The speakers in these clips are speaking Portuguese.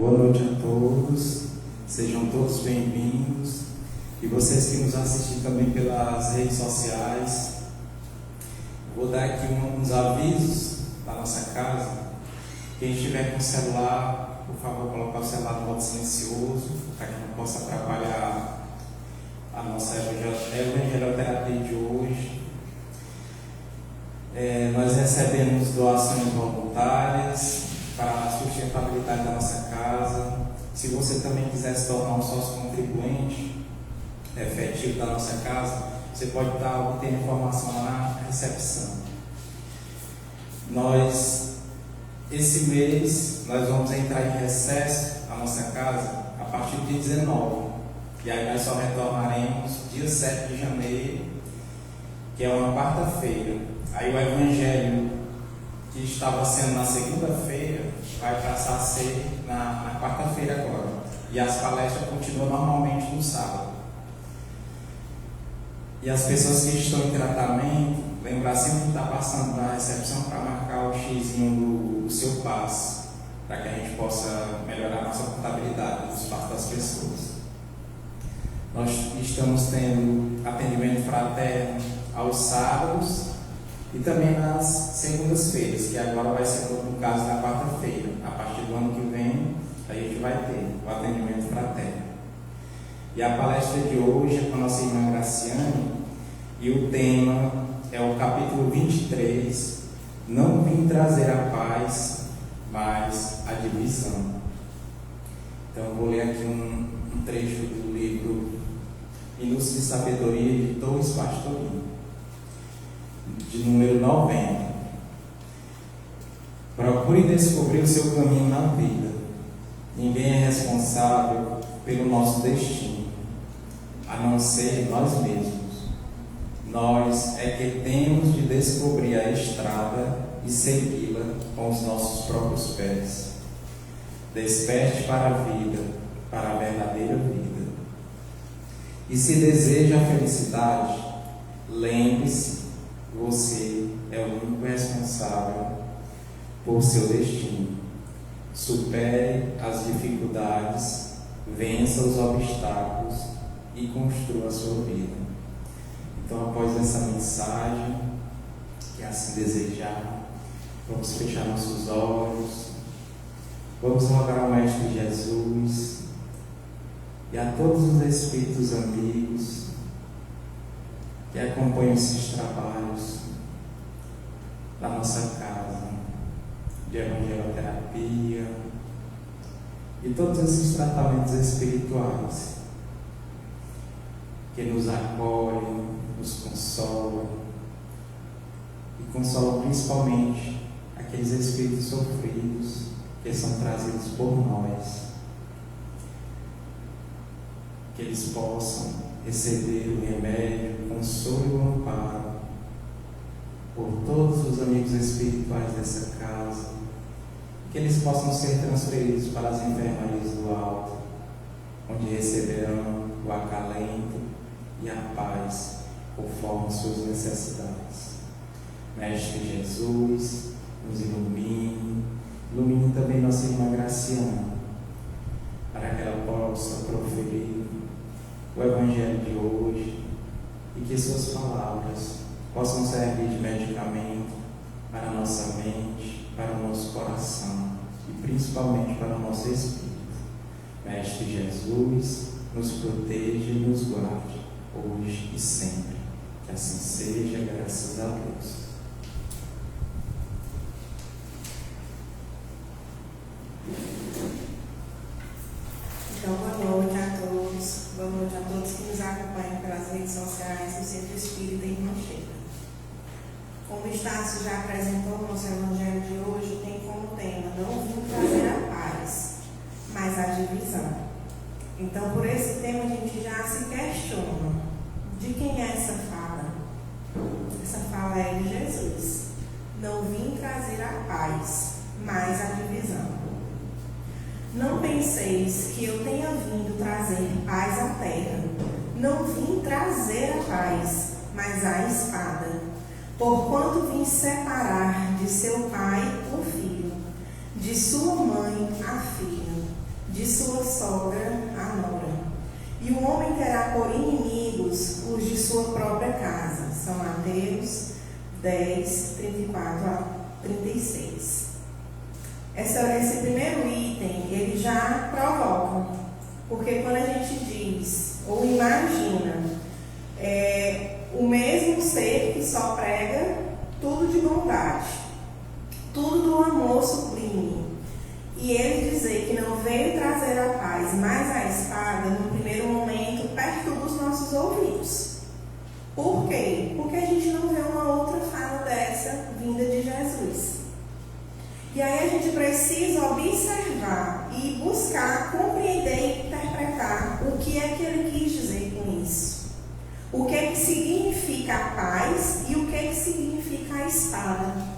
Boa noite a todos, sejam todos bem-vindos. E vocês que nos assistem também pelas redes sociais, vou dar aqui uns avisos da nossa casa. Quem estiver com o celular, por favor, colocar o celular no modo silencioso, para que não possa atrapalhar a nossa evangelioterapia de hoje. Nós recebemos doações voluntárias para a sustentabilidade da nossa casa. Se você também quiser se tornar um sócio contribuinte efetivo da nossa casa, você pode estar obtendo informação lá na recepção. Esse mês, nós vamos entrar em recesso na nossa casa a partir do dia 19. E aí nós só retornaremos dia 7 de janeiro, que é uma quarta-feira. Aí o evangelho que estava sendo na segunda-feira vai passar a ser na quarta-feira agora. E as palestras continuam normalmente no sábado. E as pessoas que estão em tratamento, lembrar sempre de estar passando na recepção para marcar o xizinho do seu passe, para que a gente possa melhorar a nossa contabilidade dos passos das pessoas. Nós estamos tendo atendimento fraterno aos sábados e também nas segundas-feiras, que agora vai ser no caso na quarta-feira. A partir do ano que vem, a gente vai ter o atendimento fraterno. E a palestra de hoje é com a nossa irmã Graciane, e o tema é o capítulo 23, Não vim trazer a paz, mas a divisão. Então eu vou ler aqui um trecho do livro Minutos de Sabedoria de Torres Pastorino, de número 90. Procure descobrir o seu caminho na vida. Ninguém é responsável pelo nosso destino, a não ser nós mesmos. Nós é que temos de descobrir a estrada e segui-la com os nossos próprios pés. Desperte para a vida, para a verdadeira vida. E se deseja a felicidade, lembre-se, você é o único responsável por seu destino. Supere as dificuldades, vença os obstáculos e construa a sua vida. Então, após essa mensagem, que assim desejar, vamos fechar nossos olhos, vamos rogar ao Mestre Jesus e a todos os espíritos amigos que acompanham esses trabalhos da nossa casa de evangelioterapia e todos esses tratamentos espirituais que nos acolhem, nos consolam e consolam principalmente aqueles espíritos sofridos que são trazidos por nós, que eles possam receber o remédio, o consolo e o amparo por todos os amigos espirituais dessa casa, que eles possam ser transferidos para as enfermarias do alto, onde receberão o acalento e a paz conforme suas necessidades. Mestre Jesus, nos ilumine também nossa irmã Graciane, para que ela possa proferir o Evangelho de hoje e que suas palavras possam servir de medicamento para a nossa mente, para o nosso coração e principalmente para o nosso espírito. Mestre Jesus, nos proteja e nos guarde, hoje e sempre. Que assim seja, graças a Deus. Então, boa noite a todos que nos acompanham pelas redes sociais do Centro Espírita Irmã Sheila. Como o Estácio já apresentou no nosso Evangelho de hoje, tem como tema: não vim trazer a paz, mas a divisão. Então, por esse tema, a gente já se questiona: de quem é essa fala? Essa fala é de Jesus. Não vim trazer a paz, mas a divisão. Não penseis que eu tenha vindo trazer paz à terra. Não vim trazer a paz, mas a espada. Porquanto vim separar de seu pai o filho, de sua mãe a filha, sogra, a nora. E o homem terá por inimigos os de sua própria casa. São Mateus 10, 34 a 36. Esse primeiro item, ele já provoca. Porque quando a gente diz, ou imagina, o mesmo ser que só prega tudo de bondade, tudo do amor sublime, e ele dizer que não veio trazer a paz, mas a espada, no primeiro momento, perturba os nossos ouvidos. Por quê? Porque a gente não vê uma outra fala dessa vinda de Jesus. E aí a gente precisa observar e buscar compreender e interpretar o que é que ele quis dizer com isso. O que é que significa a paz e o que é que significa a espada.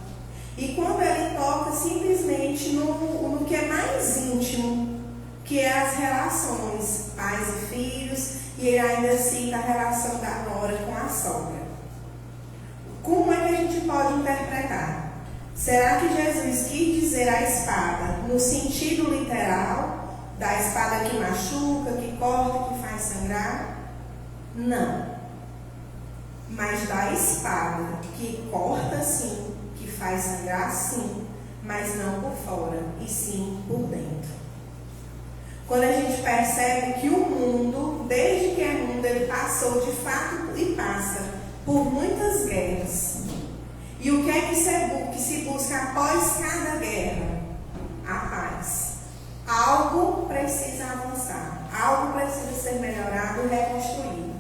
E quando ele toca simplesmente no que é mais íntimo, que é as relações pais e filhos, e ele ainda cita a relação da nora com a sogra. Como é que a gente pode interpretar? Será que Jesus quis dizer a espada no sentido literal, da espada que machuca, que corta, que faz sangrar? Não. Mas da espada que corta sim, que faz sangrar sim, mas não por fora, e sim por dentro. Quando a gente percebe que o mundo, desde que é mundo, ele passou de fato e passa por muitas guerras. E o que é que se busca após cada guerra? A paz. Algo precisa avançar, algo precisa ser melhorado e reconstruído.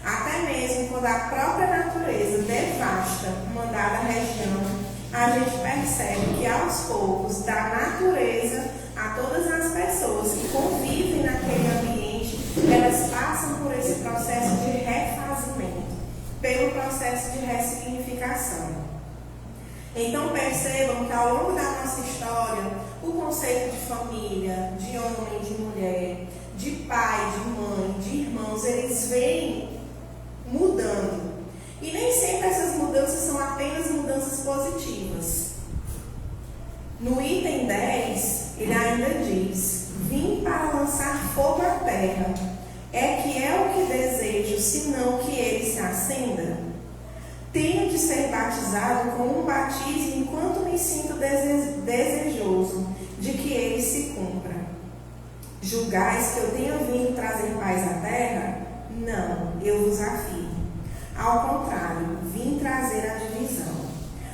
Até mesmo quando a própria natureza devasta uma dada região, a gente percebe que aos poucos, da natureza a todas as pessoas que convivem naquele ambiente, elas passam por esse processo de refazimento, pelo processo de ressignificação. Então percebam que ao longo da nossa história, o conceito de família, de homem, de mulher, de pai, de mãe, de irmãos, eles vêm mudando. E nem sempre essas mudanças são apenas mudanças positivas. No item 10, ele ainda diz: vim para lançar fogo à terra. É o que desejo, senão que ele se acenda? Tenho de ser batizado com um batismo enquanto me sinto desejoso de que ele se cumpra. Julgais que eu tenho vindo trazer paz à terra? Não, eu vos afirmo. Ao contrário, vim trazer a divisão.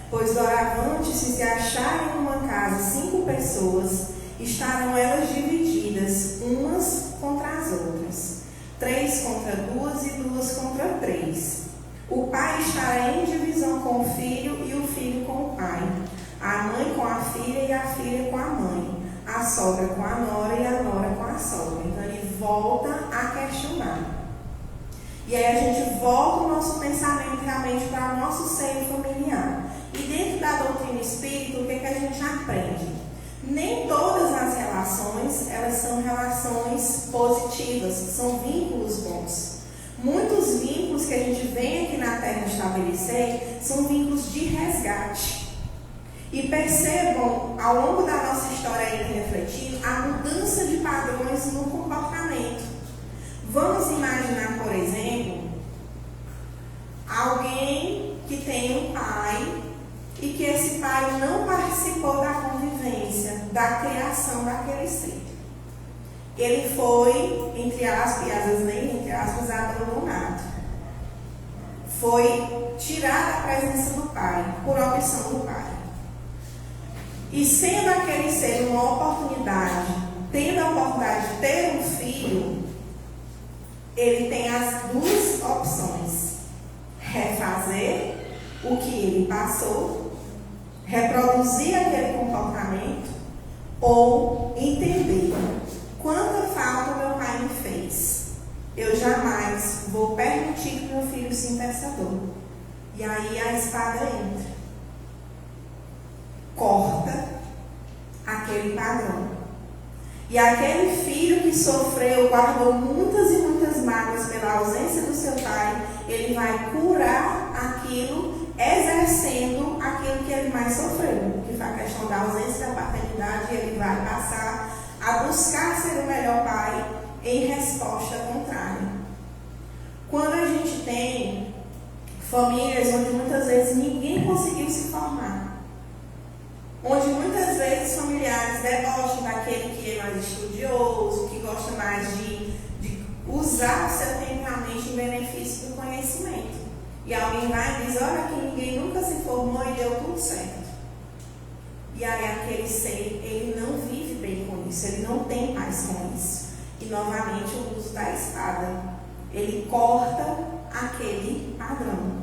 Pois doravante, se acharem numa casa 5 pessoas, estarão elas divididas, umas contra as outras, 3 contra 2 e 2 contra 3. O pai estará em divisão com o filho e o filho com o pai, a mãe com a filha e a filha com a mãe, a sogra com a nora e a nora com a sogra. Então ele volta a questionar. E aí a gente volta o nosso pensamento realmente para o nosso seio familiar. E dentro da doutrina espírita, o que a gente aprende? Nem todas as relações, elas são relações positivas, são vínculos bons. Muitos vínculos que a gente vem aqui na Terra estabelecer são vínculos de resgate. E percebam, ao longo da nossa história aí refletindo, a mudança de padrões no comportamento. Vamos imaginar, por exemplo, alguém que tem um pai e que esse pai não participou da convivência, da criação daquele ser. Ele foi, entre aspas, e às vezes nem entre aspas, abandonado. Foi tirado da presença do pai, por opção do pai. E sendo aquele ser uma oportunidade, tendo a oportunidade de ter um filho, ele tem as 2 opções: refazer o que ele passou, reproduzir aquele comportamento, ou entender quanta falta meu pai me fez. Eu jamais vou permitir que meu filho sinta essa dor. E aí a espada entra, corta aquele padrão. E aquele filho que sofreu, guardou muitas e muitas mágoas pela ausência do seu pai, ele vai curar aquilo, exercendo aquilo que ele mais sofreu, que foi a questão da ausência da paternidade. Ele vai passar a buscar ser o melhor pai em resposta contrária. Quando a gente tem famílias onde muitas vezes ninguém conseguiu se formar, onde muitas vezes familiares debocham daquele que é mais estudioso, que gosta mais de usar o seu tempo realmente em benefício do conhecimento. E alguém vai e diz, olha que ninguém nunca se formou e deu tudo certo. E aí aquele ser, ele não vive bem com isso, ele não tem paz com isso. E novamente o uso da espada, ele corta aquele padrão.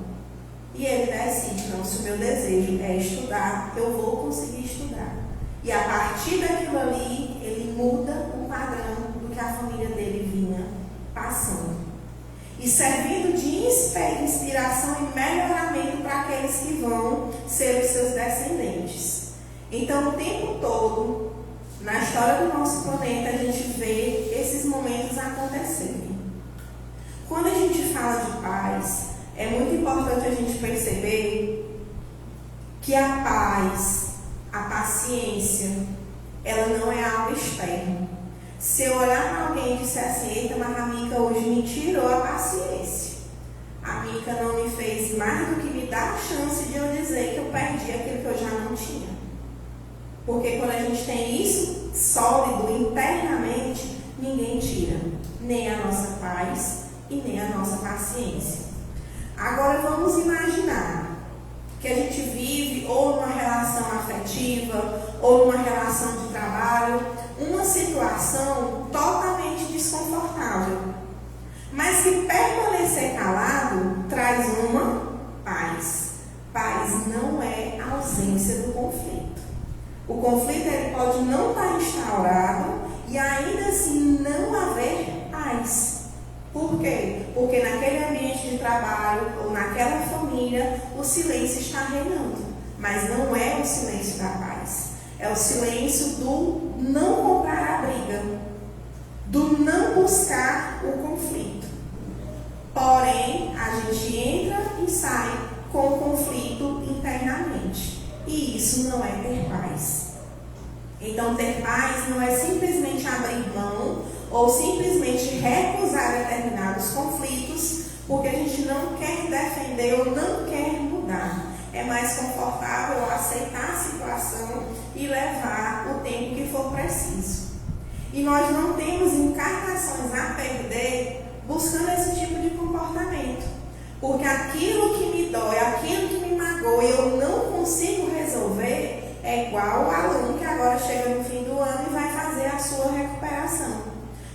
E ele decide, não, se o meu desejo é estudar, eu vou conseguir estudar. E a partir daquilo ali, ele muda o padrão do que a família dele vinha passando. E servindo de inspiração e melhoramento para aqueles que vão ser os seus descendentes. Então, o tempo todo, na história do nosso planeta, a gente vê esses momentos acontecerem. Quando a gente fala de paz, é muito importante a gente perceber que a paz, a paciência, ela não é algo externo. Se eu olhar para alguém e disser assim, eita, mas a Mica hoje me tirou a paciência. A Mica não me fez mais do que me dar a chance de eu dizer que eu perdi aquilo que eu já não tinha. Porque quando a gente tem isso sólido internamente, ninguém tira nem a nossa paz e nem a nossa paciência. Agora vamos imaginar que a gente vive ou numa relação afetiva ou numa relação de trabalho, uma situação totalmente desconfortável, mas que permanecer calado traz uma paz. Paz não é a ausência do conflito. O conflito ele pode não estar instaurado e ainda assim não haver paz. Por quê? Porque naquele ambiente de trabalho ou naquela família o silêncio está reinando. Mas não é o silêncio da paz. É o silêncio do não comprar a briga, do não buscar o conflito. Porém, a gente entra e sai com o conflito internamente. E isso não é ter paz. Então, ter paz não é simplesmente abrir mão ou simplesmente recusar determinados conflitos porque a gente não quer defender ou não quer mudar. É mais confortável aceitar a situação e levar o tempo que for preciso. E nós não temos encarnações a perder buscando esse tipo de comportamento. Porque aquilo que me dói, aquilo que me magoa e eu não consigo resolver, é igual o aluno que agora chega no fim do ano e vai fazer a sua recuperação.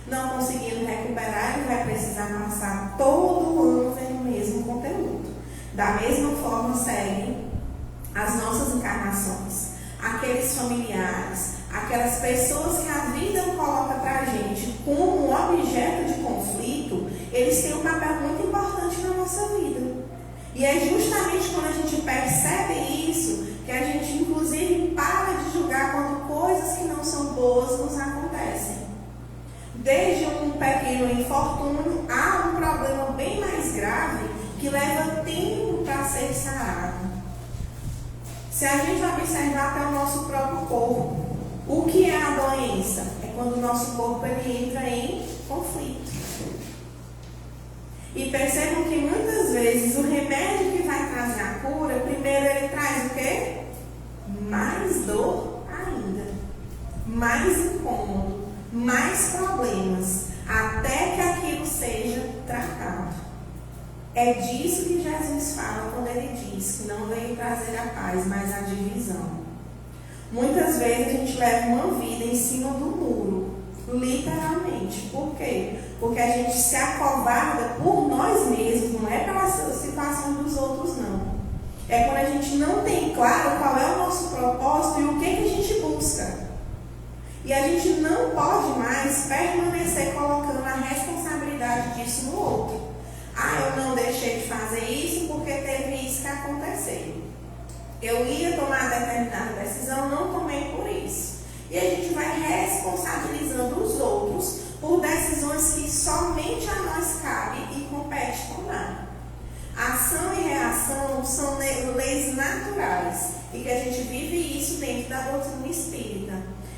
Não conseguindo recuperar, ele vai precisar passar todo o ano vendo o mesmo conteúdo. Da mesma forma, seguem as nossas encarnações. Aqueles familiares, aquelas pessoas que a vida coloca para a gente como um objeto de conflito, eles têm um papel muito importante na nossa vida. E é justamente quando a gente percebe isso, que a gente inclusive para de julgar quando coisas que não são boas nos acontecem. Desde um pequeno infortúnio a um problema bem mais grave que leva tempo para ser sarado. Se a gente observar até o nosso próprio corpo, o que é a doença? É quando o nosso corpo ele entra em conflito. E percebam que muitas vezes o remédio que vai trazer a cura, primeiro ele traz o quê? Mais dor ainda, mais incômodo, mais problemas, até que aquilo seja tratado. É disso que Jesus fala quando ele diz que não veio trazer a paz, mas a divisão. Muitas vezes a gente leva uma vida em cima do muro, literalmente. Por quê? Porque a gente se acovarda por nós mesmos, não é pela situação dos outros, não. É quando a gente não tem claro qual é o nosso propósito e o que a gente busca. E a gente não pode mais permanecer colocando a responsabilidade disso no outro. Ah, eu não deixei de fazer isso porque teve isso que aconteceu. Eu ia tomar determinada decisão, não tomei por isso. E a gente vai responsabilizando os outros por decisões que somente a nós cabe e compete tomar. Ação e reação são leis naturais e que a gente vive isso dentro da doutrina espírita.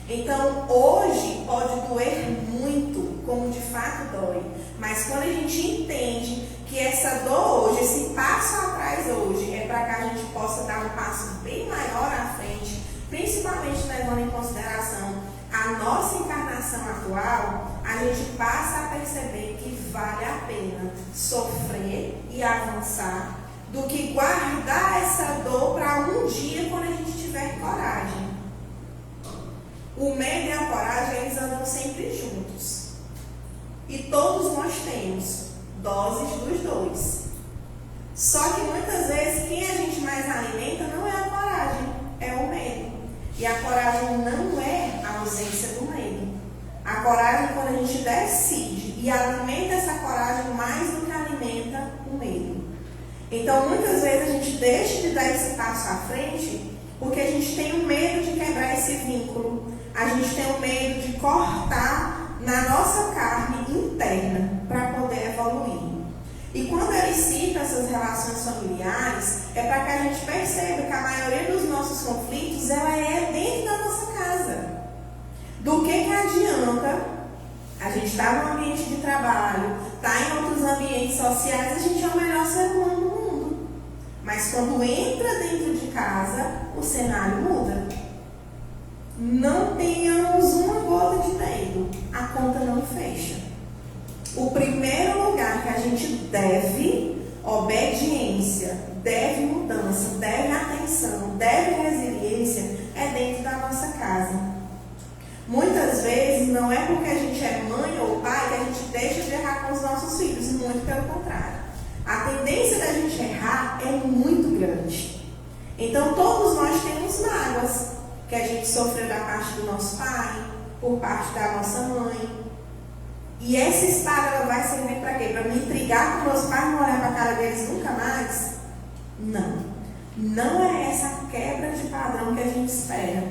Então, hoje pode doer muito, como de fato fato dói. Mas quando a gente entende que essa dor hoje, esse passo atrás hoje, é para que a gente possa dar um passo bem maior à frente, principalmente levando em consideração a nossa encarnação atual, a gente passa a perceber que vale a pena sofrer e avançar do que guardar essa dor para um dia quando a gente tiver coragem. O medo e a coragem, eles andam sempre juntos. E todos nós temos doses dos dois. Só que muitas vezes quem a gente mais alimenta não é a coragem, é o medo. E a coragem não é a ausência do medo. A coragem é quando a gente decide e alimenta essa coragem mais do que alimenta o medo. Então muitas vezes a gente deixa de dar esse passo à frente porque a gente tem o medo de quebrar esse vínculo. A gente tem o medo de cortar na nossa carne interna para poder evoluir. E quando ele cita essas relações familiares, é para que a gente perceba que a maioria dos nossos conflitos ela é dentro da nossa casa. Do que adianta a gente estar no ambiente de trabalho, estar em outros ambientes sociais, a gente é o melhor ser humano do mundo. Mas quando entra dentro de casa, o cenário muda. Não tenhamos uma gota de medo, a conta não fecha. O primeiro lugar que a gente deve obediência, deve mudança, deve atenção, deve resiliência, é dentro da nossa casa. Muitas vezes não é porque a gente é mãe ou pai que a gente deixa de errar com os nossos filhos, muito pelo contrário. A tendência da gente errar é muito grande. Então todos nós temos mágoas que a gente sofreu da parte do nosso pai, por parte da nossa mãe. E essa espada ela vai servir para quê? Para me intrigar com meus pais, não olhar para a cara deles nunca mais? Não. Não é essa quebra de padrão que a gente espera.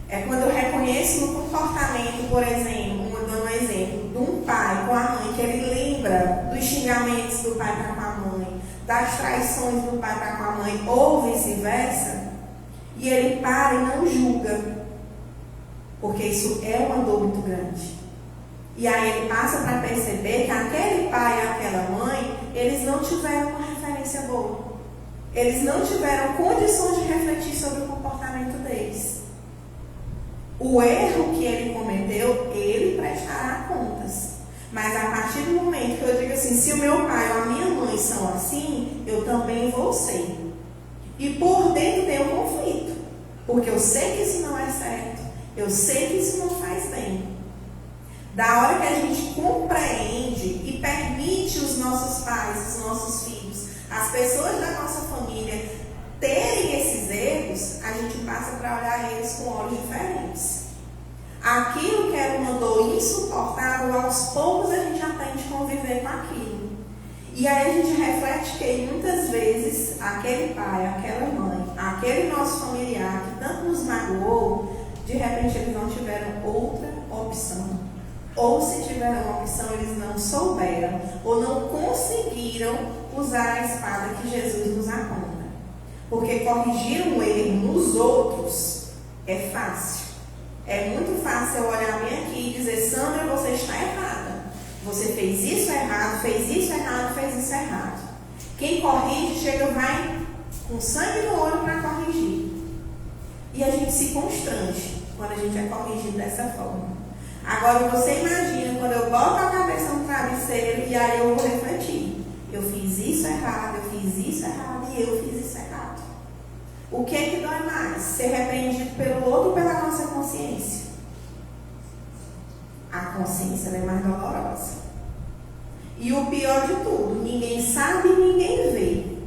É quando eu reconheço no comportamento, por exemplo, dando um exemplo, de um pai com a mãe, que ele lembra dos xingamentos do pai para com a mãe, das traições do pai para com a mãe, ou vice-versa, e ele para e não julga, porque isso é uma dor muito grande. E aí ele passa para perceber que aquele pai e aquela mãe, eles não tiveram uma referência boa. Eles não tiveram condições de refletir sobre o comportamento deles. O erro que ele cometeu, ele prestará contas. Mas a partir do momento que eu digo assim, se o meu pai ou a minha mãe são assim, eu também vou ser. E por dentro tem um conflito. Porque eu sei que isso não é certo. Eu sei que isso não faz bem. Da hora que a gente compreende e permite os nossos pais, os nossos filhos, as pessoas da nossa família terem esses erros, a gente passa para olhar eles com olhos diferentes. Aquilo que era uma dor insuportável, aos poucos a gente aprende a conviver com aquilo. E aí a gente reflete que muitas vezes aquele pai, aquela mãe, aquele nosso familiar que tanto nos magoou, de repente eles não tiveram outra opção. Ou se tiveram uma opção, eles não souberam ou não conseguiram usar a espada que Jesus nos aponta. Porque corrigir um erro nos outros é fácil. É muito fácil eu olhar bem aqui e dizer, Sandra, você está errada. Você fez isso errado, fez isso errado, fez isso errado. Quem corrige chega, vai com sangue no olho para corrigir. E a gente se constrange quando a gente é corrigido dessa forma. Agora você imagina quando eu boto a cabeça no travesseiro e aí eu vou refletir. Eu fiz isso errado, eu fiz isso errado e eu fiz isso errado. O que é que dói mais? Ser repreendido pelo outro ou pela nossa consciência? A consciência é mais dolorosa. E o pior de tudo, ninguém sabe e ninguém vê.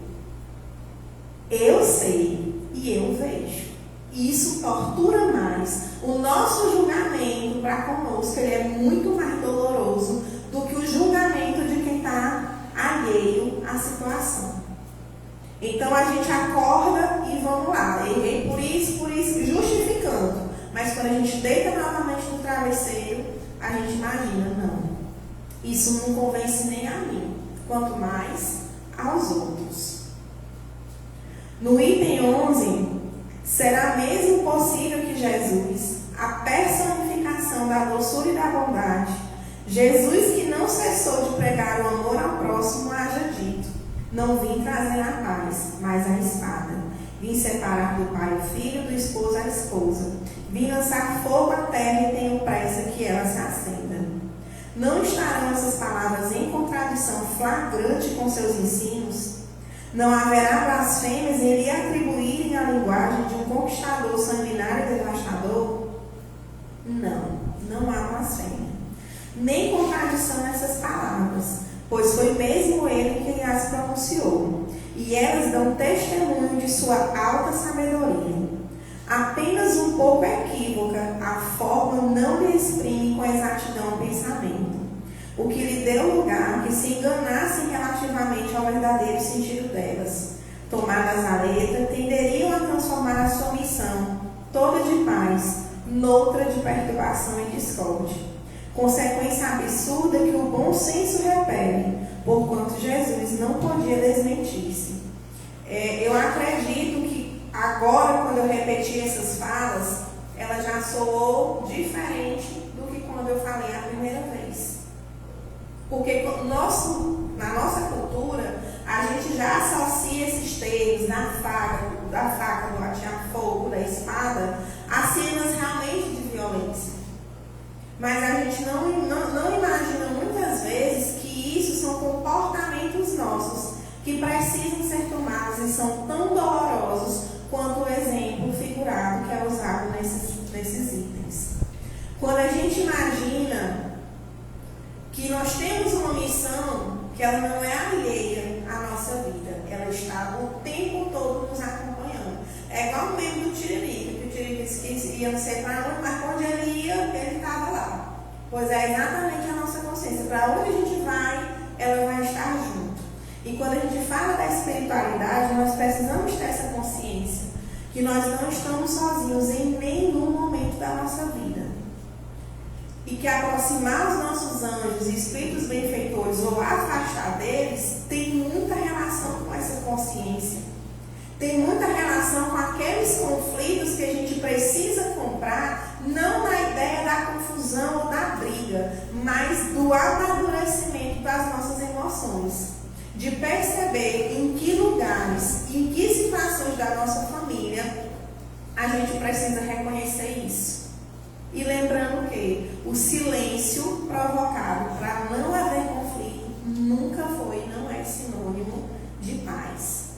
Eu sei e eu vejo. Isso tortura mais. O nosso julgamento para conosco ele é muito mais doloroso do que o julgamento de quem está alheio à situação. Então a gente acorda e vamos lá, errei por isso, justificando. Mas quando a gente deita novamente no travesseiro, a gente imagina, não, isso não convence nem a mim, quanto mais aos outros. No item 11, será mesmo possível que Jesus, a personificação da doçura e da bondade, Jesus, que não cessou de pregar o amor ao próximo, haja dito: não vim trazer a paz, mas a espada. Vim separar do pai o filho, do esposo a esposa. Vim lançar fogo à terra e tenho pressa que ela se acenda. Não estarão essas palavras em contradição flagrante com seus ensinos? Não haverá blasfêmias em lhe atribuírem a linguagem de um conquistador sanguinário e devastador? Não há blasfêmia, nem contradição nessas palavras, pois foi mesmo ele quem as pronunciou, e elas dão testemunho de sua alta sabedoria. Apenas um pouco equívoca, a forma não lhe exprime com exatidão o pensamento, o que lhe deu lugar que se enganassem relativamente ao verdadeiro sentido delas. Tomadas à letra, tenderiam a transformar a sua missão, toda de paz, noutra de perturbação e discórdia. Consequência absurda que o bom senso repele, porquanto Jesus não podia desmentir-se. Eu acredito que agora, quando eu repeti essas falas, ela já soou diferente do que quando eu falei a primeira vez. Porque na nossa cultura, a gente já associa esses termos da faca, do atear-fogo, da espada, a cenas realmente de violência. Mas a gente não imagina muitas vezes que isso são comportamentos nossos que precisam ser tomados e são tão dolorosos quanto o exemplo figurado que é usado nesses itens. Quando a gente imagina que nós temos uma missão que ela não é alheia à nossa vida, ela está o tempo todo nos acompanhando. É igual o membro do Tiririca, que o Tiririca disse que ia não sei para onde, mas quando ele ia, ele estava lá. Pois é exatamente a nossa consciência. Para onde a gente vai, ela vai estar junto. E quando a gente fala da espiritualidade, nós precisamos ter essa consciência que nós não estamos sozinhos em nenhum momento da nossa vida. E que aproximar os nossos anjos e espíritos benfeitores ou afastar deles tem muita relação com essa consciência. Tem muita relação com aqueles conflitos que a gente precisa comprar, não na ideia da confusão ou da briga, mas do amadurecimento das nossas emoções. De perceber em que lugares, em que situações da nossa família a gente precisa reconhecer isso. E lembrando que o silêncio provocado para não haver conflito nunca foi e não é sinônimo de paz.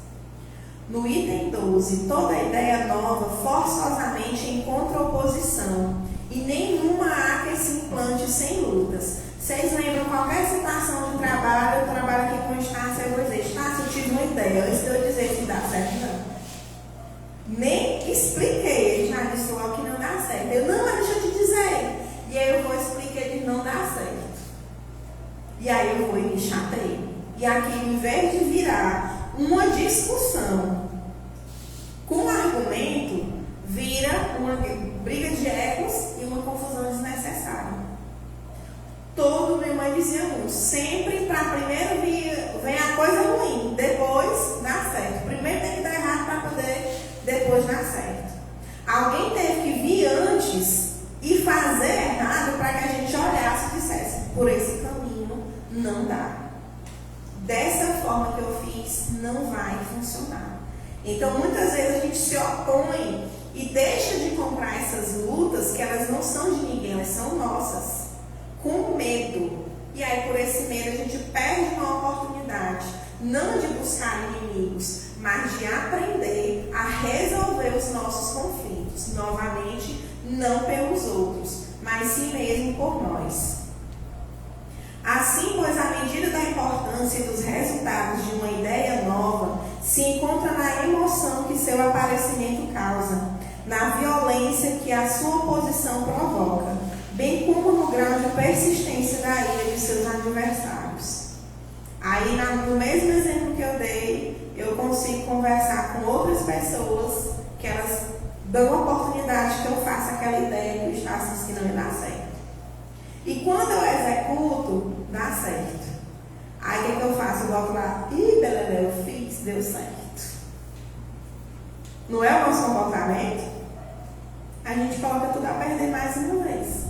No item 12, toda ideia nova forçosamente encontra oposição e nenhuma há que se implante sem lutas. Vocês lembram qualquer situação de trabalho, eu trabalho aqui com o Estácio, eu vou dizer: Estácio, eu tive uma ideia, antes de eu dizer que dá certo, não. Nem expliquei, ele já disse logo que não dá certo. Eu, não, mas deixa eu te dizer. E aí eu vou explicar que não dá certo. E aí eu vou e me chateio. E aqui, em vez de virar uma discussão com argumento, vira uma briga de egos e uma confusão desnecessária. Minha mãe dizia muito, sempre para primeiro vem a coisa ruim, depois dá certo. Primeiro tem que dar errado para poder depois dar certo. Alguém teve que vir antes e fazer errado para que a gente olhasse e dissesse: por esse caminho não dá. Dessa forma que eu fiz, não vai funcionar. Então, muitas vezes a gente se opõe e deixa de comprar essas lutas, que elas não são de ninguém, elas são nossas, com medo. E aí, por esse medo, a gente perde uma oportunidade, não de buscar inimigos, mas de aprender a resolver os nossos conflitos. Novamente, não pelos outros, mas sim mesmo por nós. Assim, pois, à medida da importância e dos resultados de uma ideia nova, se encontra na emoção que seu aparecimento causa, na violência que a sua oposição provoca, bem como no grau de persistência da ira de seus adversários. Aí, no mesmo exemplo que eu dei, eu consigo conversar com outras pessoas que elas dão a oportunidade que eu faça aquela ideia que o Estácio disse que não ia dar certo. E quando eu executo, dá certo. Aí o que eu faço? Eu volto lá, beleza, eu fiz, deu certo. Não é o nosso comportamento? A gente coloca tudo a perder mais uma vez.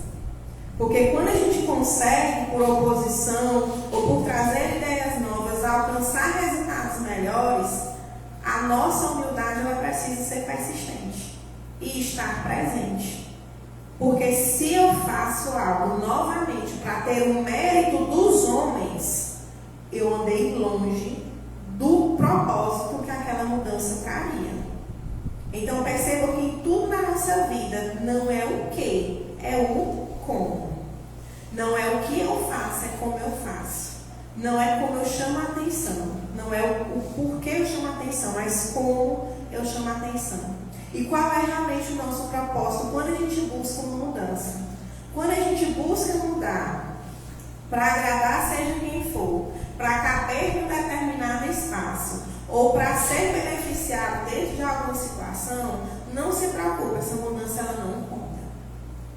Porque quando a gente consegue, por oposição ou por trazer ideias novas, alcançar resultados melhores, a nossa humildade ela precisa ser persistente e estar presente. Porque se eu faço algo novamente para ter o mérito dos homens, eu andei longe do propósito que aquela mudança traria. Então perceba que em tudo na nossa vida não é o que, é o como. Não é o que eu faço, é como eu faço. Não é como eu chamo a atenção. Não é o porquê eu chamo a atenção, mas como eu chamo a atenção. E qual é realmente o nosso propósito quando a gente busca uma mudança? Quando a gente busca mudar para agradar seja quem for, para caber em um determinado espaço ou para ser beneficiado dentro de alguma situação, não se preocupe, essa mudança ela não conta.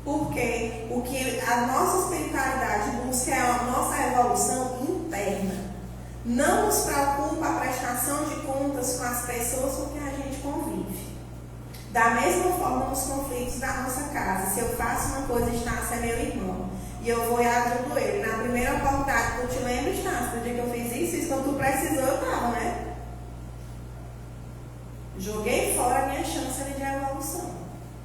Porque o que a nossa espiritualidade busca é a nossa evolução interna. Não nos preocupa a prestação de contas com as pessoas com quem a gente convive. Da mesma forma nos conflitos da nossa casa. Se eu faço uma coisa, Estácio é meu irmão, e eu vou e ajudo ele. Na primeira oportunidade, tu te lembra, Estácio, do dia que eu fiz isso quando tu precisou, eu estava, né? Joguei fora a minha chance de evolução.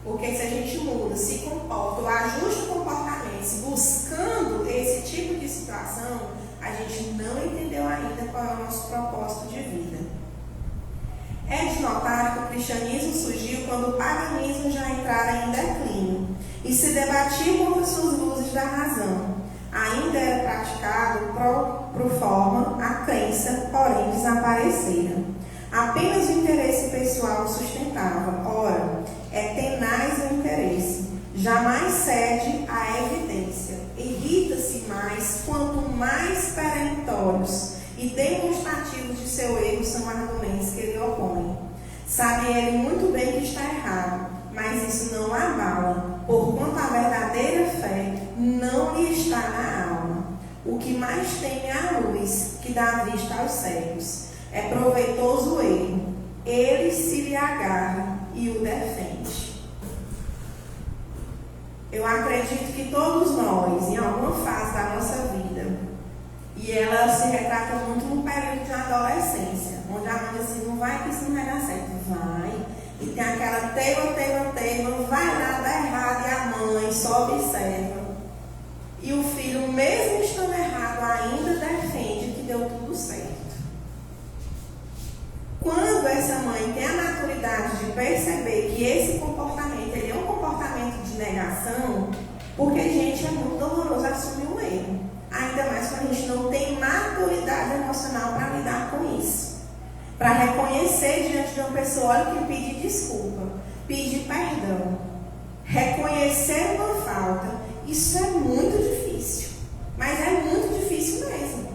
Porque se a gente muda, se comporta, ou ajusta o comportamento, buscando esse tipo de situação, a gente não entendeu ainda qual é o nosso propósito de vida. É de notar que o cristianismo surgiu quando o paganismo já entrara em declínio e se debatia contra suas luzes da razão. Ainda era praticado pro forma a crença, porém desaparecera. Apenas o interesse pessoal o sustentava. Ora, é tenaz o interesse, jamais cede à evidência. Irrita-se mais quanto mais perentórios e demonstrativos de seu erro são argumentos que ele opõe. Sabe ele muito bem que está errado, mas isso não abala, porquanto a verdadeira fé não lhe está na alma. O que mais teme é a luz, que dá vista aos cegos. É proveitoso o erro, ele se lhe agarra e o defende. Eu acredito que todos nós, em alguma fase da nossa vida, e ela se retrata muito no período de adolescência, onde a mãe diz assim, não vai que isso não vai dar certo. Vai. E tem aquela teima, vai lá, dá errado, e a mãe só observa. E o filho, mesmo estando errado, ainda defende que deu tudo certo. Quando essa mãe tem a maturidade de perceber que esse comportamento ele é um comportamento de negação, porque, gente, é muito doloroso assumir um erro. Ainda mais quando a gente não tem maturidade emocional para lidar com isso. Para reconhecer diante de uma pessoa, olha que pedir desculpa, pedir perdão, reconhecer uma falta, isso é muito difícil. Mas é muito difícil mesmo.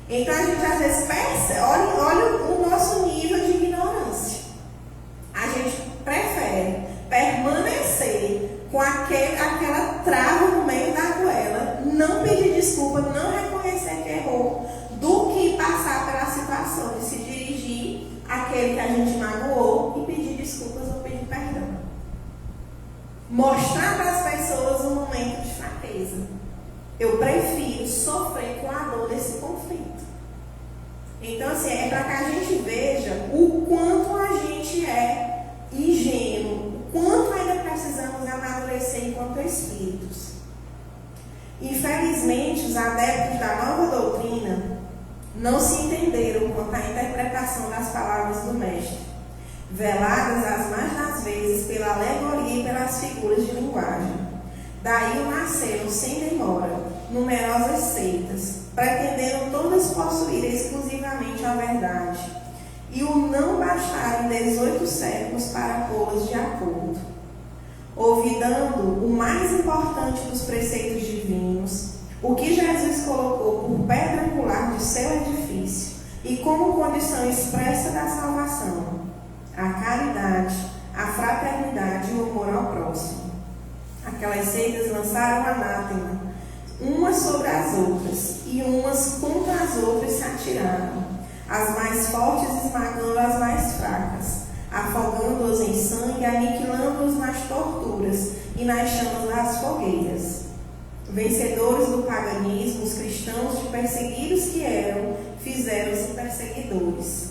Então a gente às vezes percebe, olha o nosso nível de ignorância. A gente prefere permanecer com aquela trava no meio da goela, não pedir desculpa, não reconhecer que errou, do que passar pela situação de se dirigir àquele que a gente magoou e pedir desculpas ou pedir perdão. Mostrar para as pessoas um momento de fraqueza. Eu prefiro sofrer com a dor desse conflito. Então, assim, é para que a gente veja o quanto a gente é ingênuo, o quanto ainda precisamos amadurecer enquanto espíritos. Infelizmente, os adeptos da nova doutrina não se entenderam quanto à interpretação das palavras do Mestre, veladas as mais das vezes pela alegoria e pelas figuras de linguagem. Daí nasceram, sem demora, numerosas seitas, pretendendo todas possuir exclusivamente a verdade, e o não bastaram 18 séculos para pô-las de acordo. Olvidando o mais importante dos preceitos divinos, o que Jesus colocou por pedra angular de seu edifício e como condição expressa da salvação, a caridade, a fraternidade e o amor ao próximo. Aquelas seitas lançaram anátema, umas sobre as outras, e umas contra as outras se atiraram, as mais fortes esmagando as mais fracas, afogando-os em sangue, aniquilando-os nas torturas e nas chamas das fogueiras. Vencedores do paganismo, cristãos, de perseguidos que eram, fizeram-se perseguidores.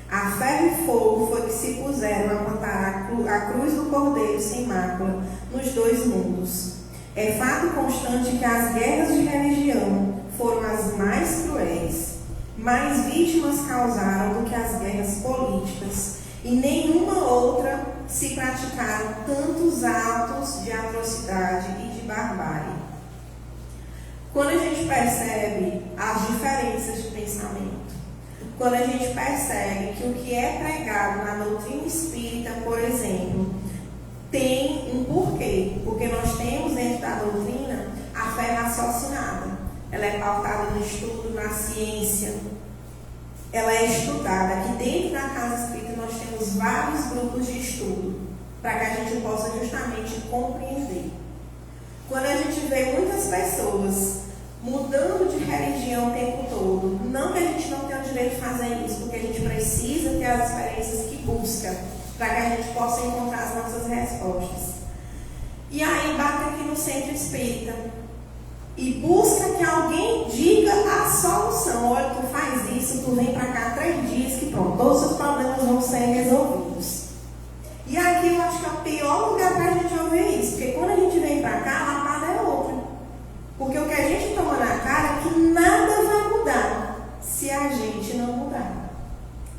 A ferro e fogo foi que se puseram a matar a cruz do Cordeiro sem mácula nos dois mundos. É fato constante que as guerras de religião foram as mais cruéis. Mais vítimas causaram do que as guerras políticas, e nenhuma outra se praticaram tantos atos de atrocidade e de barbárie. Quando a gente percebe as diferenças de pensamento, quando a gente percebe que o que é pregado na doutrina espírita, por exemplo, tem um porquê, porque nós temos dentro da doutrina a fé raciocinada. Ela é pautada no estudo, na ciência. Ela é estudada. Aqui dentro da casa espírita nós temos vários grupos de estudo para que a gente possa justamente compreender. Quando a gente vê muitas pessoas mudando de religião o tempo todo, não que a gente não tenha o direito de fazer isso, porque a gente precisa ter as experiências que busca para que a gente possa encontrar as nossas respostas. E aí bate aqui no centro espírita e busca que alguém diga a solução. Olha, tu faz isso, tu vem para cá 3 dias que pronto, todos os seus problemas vão ser resolvidos. E aqui eu acho que é o pior lugar para a gente ouvir isso, porque quando a gente vem para cá, a lapada é outra. Porque o que a gente toma na cara é que nada vai mudar se a gente não mudar.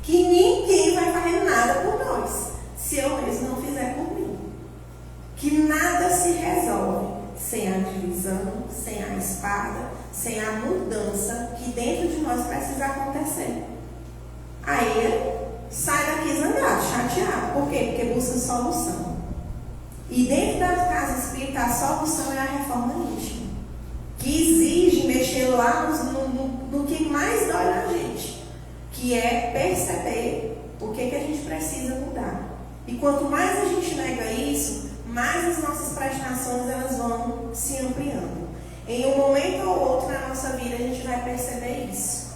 Que ninguém vai fazer nada por nós se eu mesmo não fizer por mim. Que nada se resolve sem a divisão, sem a espada, sem a mudança que dentro de nós precisa acontecer. Aí ele sai daqui zangado, chateado. Por quê? Porque busca solução. E dentro da casa espírita a solução é a reforma íntima, que exige mexer lá no que mais dói na gente, que é perceber o que a gente precisa mudar. E quanto mais a gente nega isso, mais as nossas prestações elas vão se ampliando. Em um momento ou outro na nossa vida a gente vai perceber isso.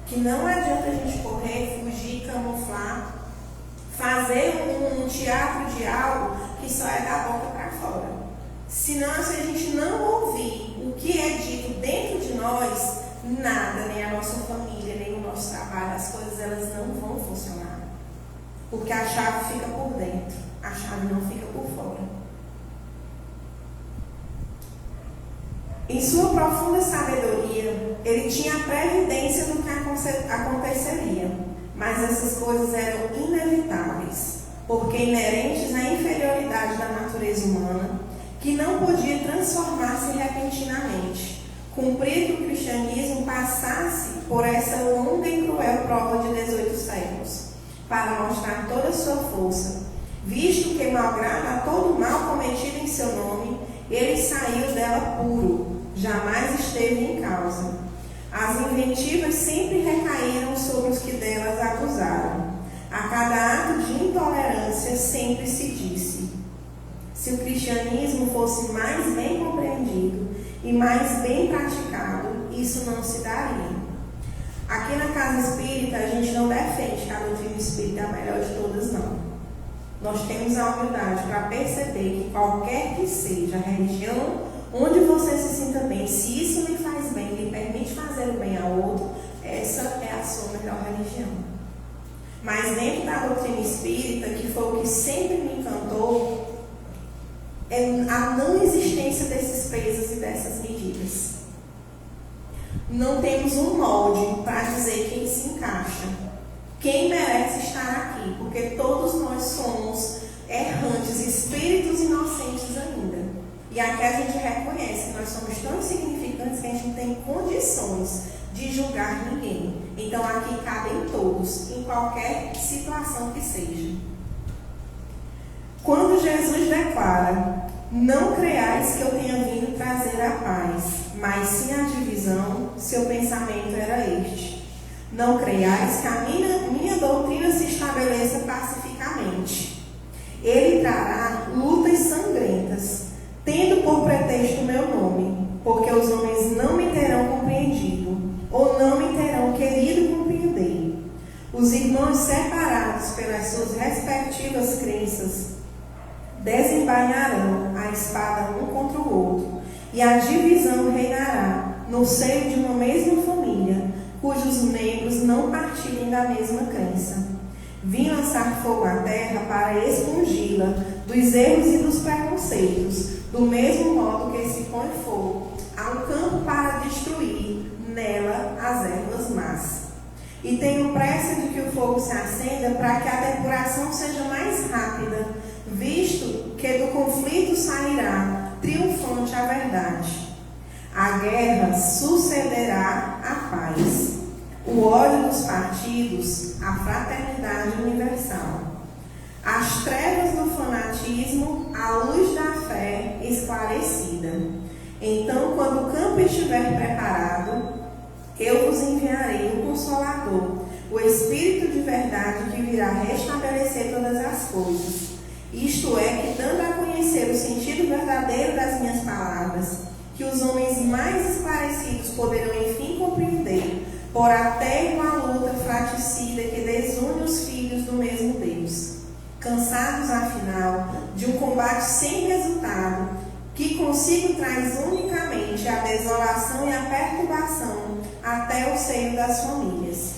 Que não adianta a gente correr, fugir, camuflar, fazer um teatro de algo que só é da boca para fora. Senão, se a gente não ouvir o que é dito dentro de nós, nada, nem a nossa família, nem o nosso trabalho, as coisas elas não vão funcionar. Porque a chave fica por dentro, a chave não fica por fora. Em sua profunda sabedoria, ele tinha a previdência do que aconteceria, mas essas coisas eram inevitáveis, porque inerentes à inferioridade da natureza humana, que não podia transformar-se repentinamente, cumprir que o cristianismo passasse por essa longa e cruel prova de 18 séculos, para mostrar toda a sua força, visto que, malgrado a todo o mal cometido em seu nome, ele saiu dela puro, jamais esteve em causa. As inventivas sempre recaíram sobre os que delas acusaram. A cada ato de intolerância sempre se disse: se o cristianismo fosse mais bem compreendido e mais bem praticado, isso não se daria. Aqui na casa espírita, a gente não defende que a doutrina espírita é a melhor de todas, não. Nós temos a humildade para perceber que qualquer que seja a religião, onde você se sinta bem, se isso lhe faz bem, lhe permite fazer o bem ao outro, essa é a sua melhor religião. Mas dentro da doutrina espírita, que foi o que sempre me encantou, é a não existência desses pesos e dessas medidas. Não temos um molde para dizer quem se encaixa, quem merece estar aqui, porque todos nós somos errantes, espíritos inocentes ainda. E aqui a gente reconhece que nós somos tão insignificantes que a gente não tem condições de julgar ninguém. Então aqui cabem todos, em qualquer situação que seja. Quando Jesus declara: não creais que eu tenha vindo trazer a paz, mas sim a divisão, seu pensamento era este: não creiais que a minha doutrina se estabeleça pacificamente. Ele trará lutas sangrentas, tendo por pretexto o meu nome, porque os homens não me terão compreendido, ou não me terão querido compreender. Os irmãos separados pelas suas respectivas crenças desembainharão a espada um contra o outro, e a divisão reinará no no seio de uma mesma família, cujos membros não partilhem da mesma crença. Vim lançar fogo à terra para expungi-la dos erros e dos preconceitos, do mesmo modo que se põe fogo a um campo para destruir nela as ervas más. E tenho pressa de que o fogo se acenda para que a depuração seja mais rápida, visto que do conflito sairá triunfante a verdade. A guerra sucederá à paz, o ódio dos partidos, a fraternidade universal. As trevas do fanatismo, a luz da fé esclarecida. Então, quando o campo estiver preparado, eu vos enviarei o Consolador, o Espírito de verdade que virá restabelecer todas as coisas. Isto é, que dando a conhecer o sentido verdadeiro das minhas palavras, que os homens mais esclarecidos poderão enfim compreender, por até uma luta fratricida que desune os filhos do mesmo Deus. Cansados, afinal, de um combate sem resultado, que consigo traz unicamente a desolação e a perturbação até o seio das famílias.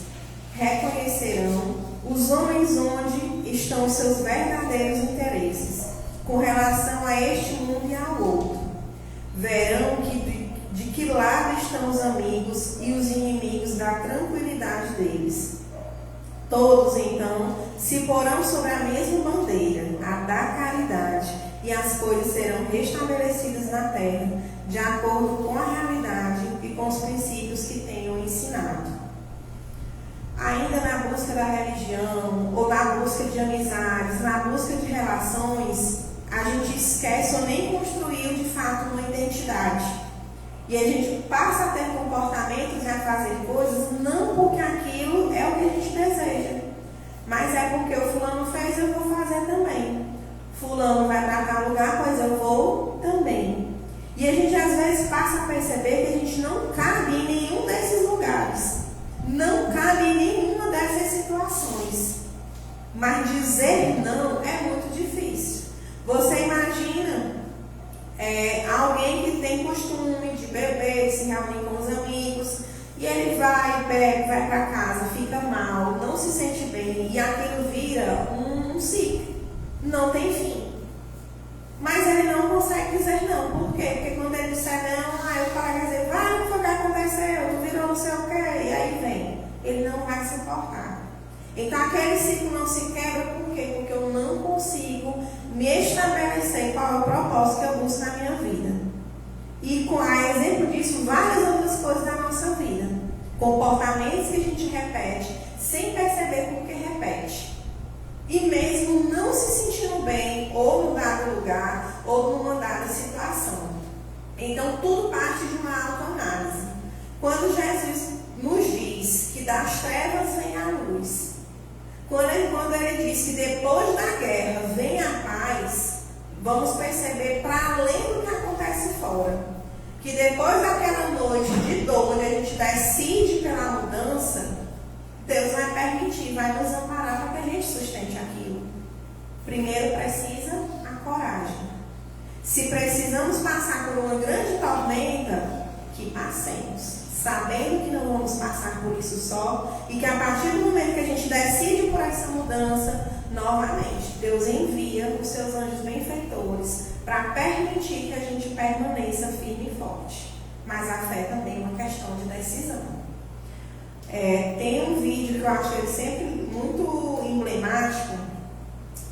Reconhecerão os homens onde estão os seus verdadeiros interesses, com relação a este mundo e ao outro. Verão de que lado estão os amigos e os inimigos da tranquilidade deles. Todos, então, se porão sobre a mesma bandeira, a da caridade, e as coisas serão restabelecidas na terra, de acordo com a realidade e com os princípios que tenham ensinado. Ainda na busca da religião, ou na busca de amizades, na busca de relações, a gente esquece ou nem construiu de fato uma identidade. E a gente passa a ter comportamentos e a fazer coisas não porque aquilo é o que a gente deseja, mas é porque o fulano fez, eu vou fazer também. Fulano vai para tal lugar, pois eu vou também. E a gente às vezes passa a perceber que a gente não cabe em nenhum desses lugares. Não cabe em nenhuma dessas situações. Mas dizer não é muito difícil. Você imagina alguém que tem costume de beber, de se reunir com os amigos, e ele vai, bebe, vai para casa, fica mal, não se sente bem, e aquilo vira um ciclo. Não tem fim. Mas ele não consegue dizer não. Por quê? Porque quando ele disser não, aí o colega vai dizer, vai, não foi o que aconteceu, tu virou não sei o quê, e aí vem. Ele não vai suportar. Então aquele ciclo não se quebra, por quê? Porque eu não consigo me estabelecer qual é o propósito que eu busco na minha vida. E com a exemplo disso, várias outras coisas da nossa vida. Comportamentos que a gente repete, sem perceber por que repete. E mesmo não se sentindo bem, ou no dado lugar, ou numa dada situação. Então, tudo parte de uma autoanálise. Quando Jesus nos diz que das trevas vem a luz, quando ele diz que depois da guerra vem a paz, vamos perceber para além do que acontece fora. Que depois daquela noite de dor, onde a gente decide pela mudança, Deus vai permitir, vai nos amparar para que a gente sustente aquilo. Primeiro precisa a coragem. Se precisamos passar por uma grande tormenta, que passemos, sabendo que não vamos passar por isso só, e que a partir do momento que a gente decide por essa mudança, novamente, Deus envia os seus anjos benfeitores para permitir que a gente permaneça firme e forte. Mas a fé também é uma questão de decisão. Tem um vídeo que eu acho ele sempre muito emblemático,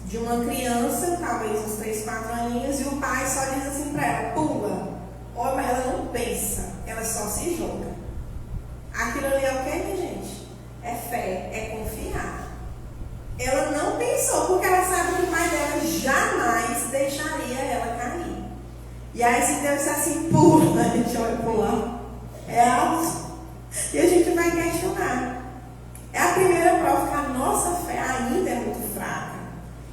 de uma criança, talvez uns 3, 4 aninhos, e o pai só diz assim para ela, pula. Olha, mas ela não pensa, ela só se joga. Aquilo ali é o que, minha gente? É fé, é confiar. Ela não pensou, porque ela sabe que o pai dela jamais deixaria ela cair. E aí se Deus disse assim, pula, a gente olha para o lado, é alto. E a gente vai questionar. É a primeira prova que a nossa fé ainda é muito fraca.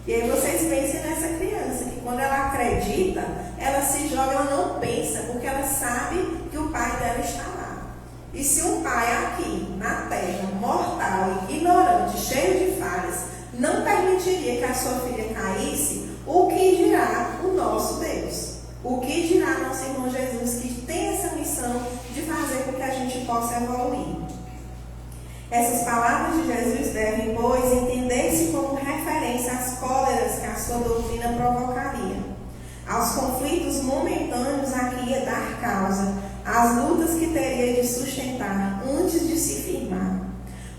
E aí vocês pensem nessa criança, que quando ela acredita, ela se joga, ela não pensa, porque ela sabe que o pai dela está lá. E se um pai aqui, na terra, mortal, ignorante, cheio de falhas, não permitiria que a sua filha caísse, o que dirá o nosso Deus? O que dirá nosso irmão Jesus, que tem essa missão de fazer com possa evoluir. Essas palavras de Jesus devem, pois, entender-se como referência às cóleras que a sua doutrina provocaria, aos conflitos momentâneos a que ia dar causa, às lutas que teria de sustentar antes de se firmar,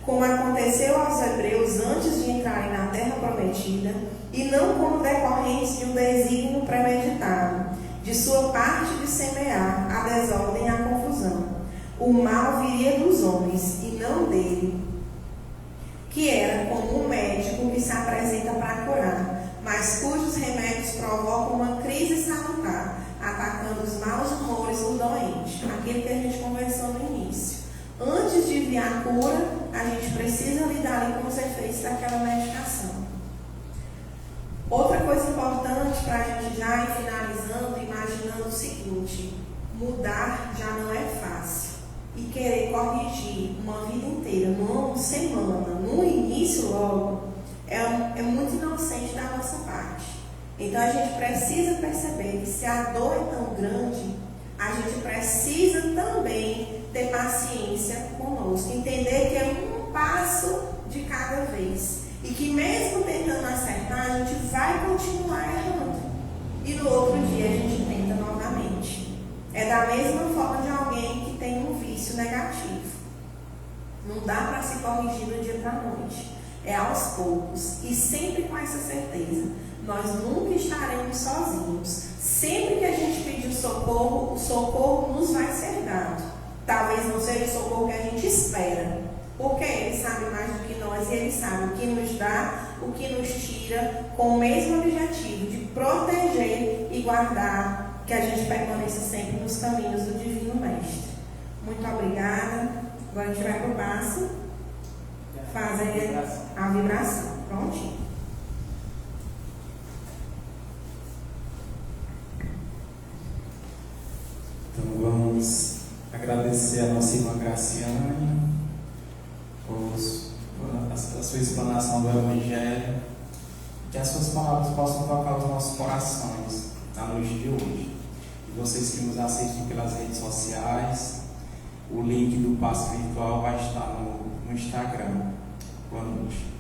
como aconteceu aos hebreus antes de entrarem na terra prometida, e não como decorrentes de um desígnio premeditado, de sua parte de semear a desordem e a confusão. O mal viria dos homens e não dele, que era como um médico que se apresenta para curar, mas cujos remédios provocam uma crise salutar, atacando os maus humores do doente. Aquilo que a gente conversou no início. Antes de vir a cura, a gente precisa lidar ali com os efeitos daquela medicação. Outra coisa importante para a gente já ir finalizando, imaginando o seguinte: mudar já não é fácil. E querer corrigir uma vida inteira, numa semana, no início logo, é muito inocente da nossa parte. Então a gente precisa perceber que se a dor é tão grande, a gente precisa também ter paciência conosco, entender que é um passo de cada vez. E que mesmo tentando acertar, a gente vai continuar errando. E no outro dia a gente tenta novamente. É da mesma forma de alguém que tem um vício negativo. Não dá para se corrigir do dia para a noite. É aos poucos. E sempre com essa certeza. Nós nunca estaremos sozinhos. Sempre que a gente pedir socorro, o socorro nos vai ser dado. Talvez não seja o socorro que a gente espera. Porque Ele sabe mais do que nós. E Ele sabe o que nos dá, o que nos tira, com o mesmo objetivo de proteger e guardar, que a gente permaneça sempre nos caminhos do Divino Mestre. Muito obrigada. Agora a gente vai para o passo. Faz aí a vibração. Prontinho. Então vamos agradecer a nossa irmã Graciane a sua explanação do Evangelho. Que as suas palavras possam tocar os nossos corações na noite de hoje. E vocês que nos assistem pelas redes sociais, o link do passo virtual vai estar no Instagram. Boa noite.